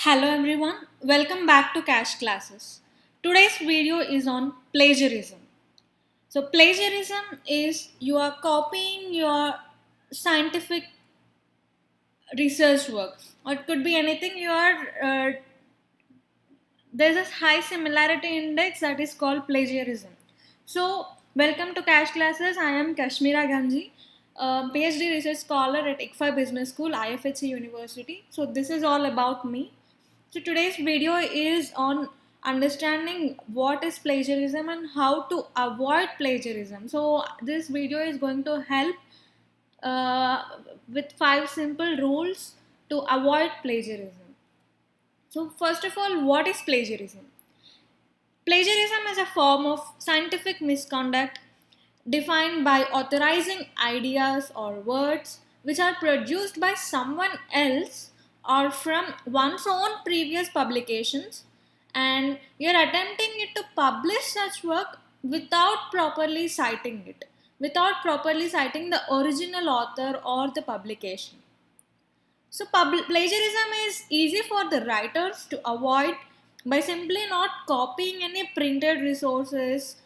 Hello everyone, welcome back to Cash Classes. Today's video is on plagiarism. So, plagiarism is you are copying your scientific research work, or it could be anything you are. There's a high similarity index that is called plagiarism. So, welcome to Cash Classes. I am Kashmira Ganji, a PhD research scholar at ICFA Business School, IFHC University. So, this is all about me. So today's video is on understanding what is plagiarism and how to avoid plagiarism. So this video is going to help uh, with 5 simple rules to avoid plagiarism. So first of all, what is plagiarism? Plagiarism is a form of scientific misconduct defined by authorizing ideas or words which are produced by someone else or from one's own previous publications, and you're attempting it to publish such work without properly citing it, without properly citing the original author or the publication. So, plagiarism is easy for the writers to avoid by simply not copying any printed resources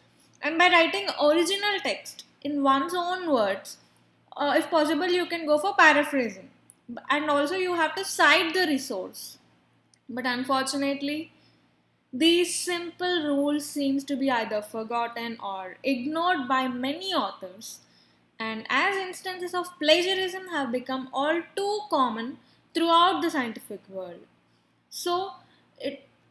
and by writing original text in one's own words. If possible, you can go for paraphrasing, and also you have to cite the resource. But unfortunately, these simple rules seems to be either forgotten or ignored by many authors, and as instances of plagiarism have become all too common throughout the scientific world. So,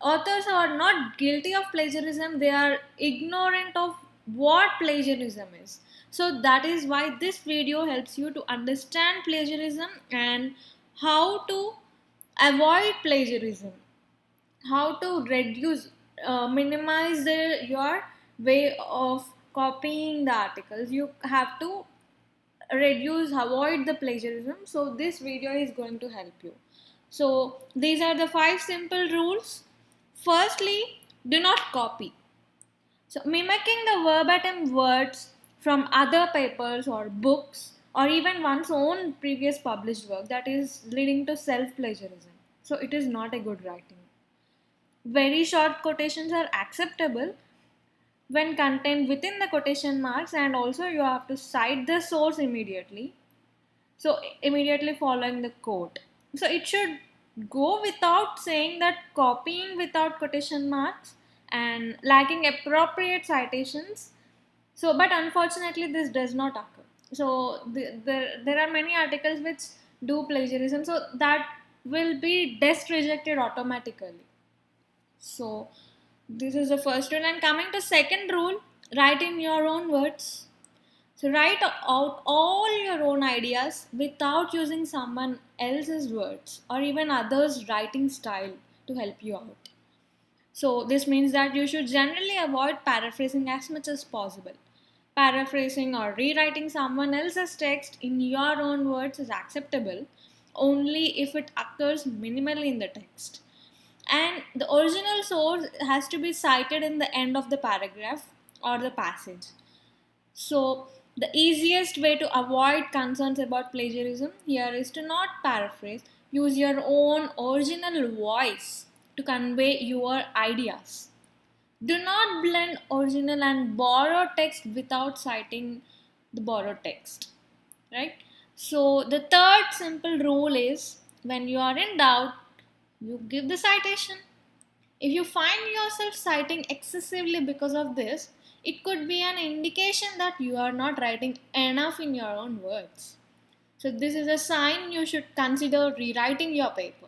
authors are not guilty of plagiarism, they are ignorant of what plagiarism is. So, that is why this video helps you to understand plagiarism and how to avoid plagiarism, how to reduce, minimize your way of copying the articles. You have to reduce, avoid the plagiarism. So this video is going to help you. So these are the 5 simple rules. Firstly, do not copy. So mimicking the verbatim words from other papers or books or even one's own previous published work, that is leading to self plagiarism. So it is not a good writing. Very short quotations are acceptable when contained within the quotation marks, and also you have to cite the source immediately. So, immediately following the quote. So, it should go without saying that copying without quotation marks and lacking appropriate citations. So, but unfortunately, this does not occur. So, there are many articles which do plagiarism, so that will be desk rejected automatically. So, this is the first rule. And coming to second rule, write in your own words. So write out all your own ideas without using someone else's words or even others' writing style to help you out. So this means that you should generally avoid paraphrasing as much as possible. Paraphrasing or rewriting someone else's text in your own words is acceptable only if it occurs minimally in the text. And the original source has to be cited in the end of the paragraph or the passage. So, the easiest way to avoid concerns about plagiarism here is to not paraphrase, use your own original voice to convey your ideas. Do not blend original and borrowed text without citing the borrowed text, right? So, the third simple rule is when you are in doubt, you give the citation. If you find yourself citing excessively because of this, it could be an indication that you are not writing enough in your own words. So, this is a sign you should consider rewriting your paper.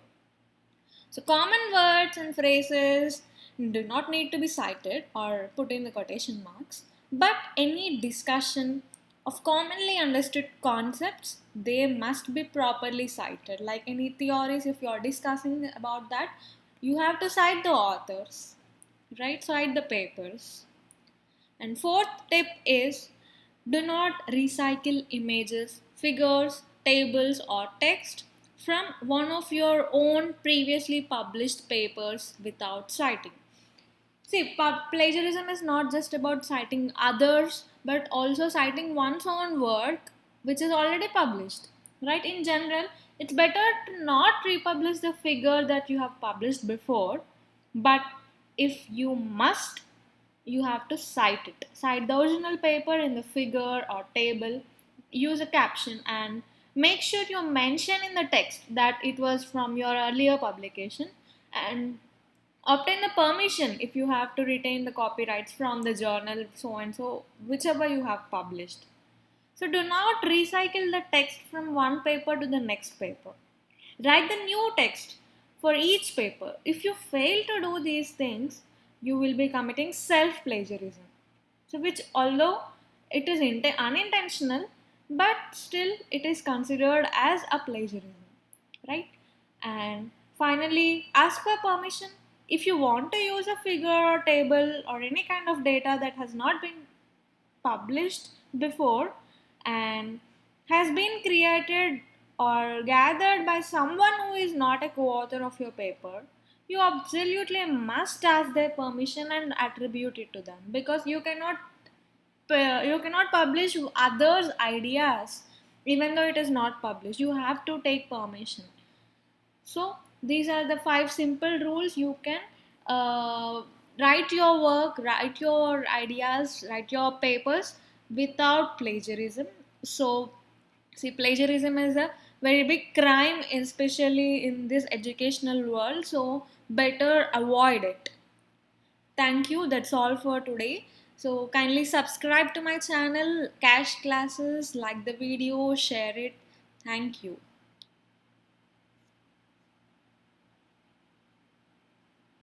So, common words and phrases do not need to be cited or put in the quotation marks, but any discussion of commonly understood concepts, they must be properly cited. Like any theories, if you are discussing about that, you have to cite the authors, right? Cite the papers. And fourth tip is do not recycle images, figures, tables, or text from one of your own previously published papers without citing. See, plagiarism is not just about citing others but also citing one's own work which is already published. Right? In general, It's better to not republish the figure that you have published before, but if you must, you have to cite it. Cite the original paper in the figure or table, use a caption, and make sure you mention in the text that it was from your earlier publication, and obtain the permission if you have to retain the copyrights from the journal so and so, whichever you have published. So do not recycle the text from one paper to the next paper. Write the new text for each paper. If you fail to do these things, you will be committing self plagiarism. So, which although it is unintentional, but still it is considered as a plagiarism, right? And finally, ask for permission. If you want to use a figure or table or any kind of data that has not been published before and has been created or gathered by someone who is not a co-author of your paper, you absolutely must ask their permission and attribute it to them, because you cannot publish others ideas even though it is not published. You have to take permission. So these are the 5 simple rules. You can uh, write your work, write your ideas, write your papers without plagiarism. So see, plagiarism is a very big crime, especially in this educational world. So better avoid it. Thank you. That's all for today. So kindly subscribe to my channel, Cash Classes, like the video, share it. Thank you.